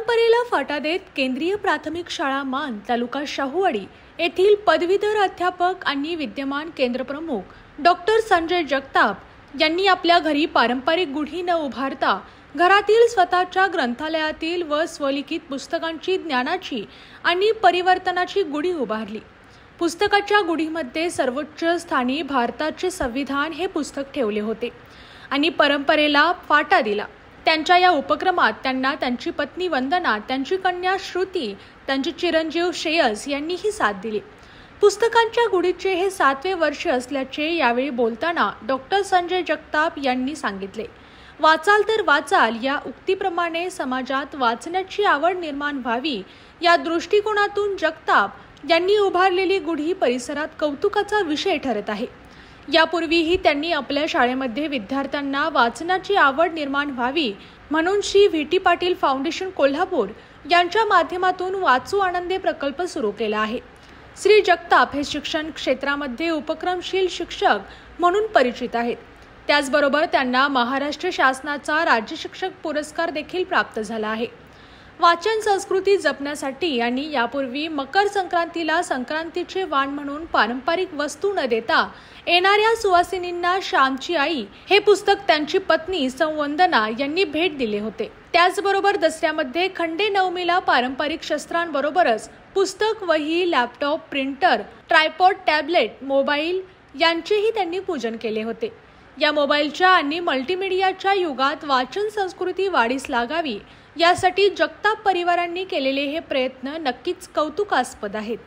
परंपरेला फाटा देत केंद्रीय प्राथमिक शाळा मान तालुका शाहूवाडी येथील पदवीधर अध्यापक आणि विद्यमान केंद्रप्रमुख डॉक्टर संजय जगताप यांनी आपल्या घरी पारंपरिक गुढी न उभारता घरातील स्वतःच्या ग्रंथालयातील व स्वलिखित पुस्तकांची ज्ञानाची आणि परिवर्तनाची गुढी उभारली। पुस्तकाच्या गुढीमध्ये सर्वोच्च स्थानी भारताचे संविधान हे पुस्तक ठेवले होते आणि परंपरेला फाटा दिला। त्यांच्या या उपक्रमात त्यांना त्यांची पत्नी वंदना, त्यांची कन्या श्रुती, त्यांचे चिरंजीव श्रेयस यांनीही साथ दिली। पुस्तकांच्या गुढीचे हे 7वे वर्ष असल्याचे यावेळी बोलताना डॉक्टर संजय जगताप यांनी सांगितले। वाचाल तर वाचाल या उक्तीप्रमाणे समाजात वाचण्याची आवड निर्माण व्हावी या दृष्टिकोनातून जगताप यांनी उभारलेली गुढी परिसरात कौतुकाचा विषय ठरत आहे। यापूर्वीही त्यांनी आपल्या शाळेमध्ये विद्यार्थ्यांना वाचनाची आवड निर्माण व्हावी म्हणून श्री व्ही.टी. पाटील फाउंडेशन कोल्हापूर यांच्या माध्यमातून वाचू आनंदे प्रकल्प सुरू केला आहे। श्री जगताप हे शिक्षण क्षेत्रामध्ये उपक्रमशील शिक्षक म्हणून परिचित आहेत। त्याचबरोबर त्यांना महाराष्ट्र शासनाचा राज्य शिक्षक पुरस्कार देखील प्राप्त झाला आहे। वाचन संस्कृती जपण्यासाठी आणि यापूर्वी मकर संक्रांतीला संक्रांतीचे वाण म्हणून पारंपरिक वस्तू न देता येणाऱ्या सुवासिनींना श्यामची आई हे पुस्तक त्यांची पत्नी वंदना यांनी भेट दिले होते। त्याचबरोबर दसऱ्यामध्ये खंडे नवमीला पारंपरिक शस्त्रांबरोबरच पुस्तक, वही, laptop, printer, tripod, tablet, mobile यांचेही त्यांनी पूजन केले होते। या मोबाईलच्या आणि मल्टीमीडियाच्या युगात वाचन संस्कृती वाढीस लागावी यासाठी जगताप परिवारांनी केलेले हे प्रयत्न नक्कीच कौतुकास्पद आहेत।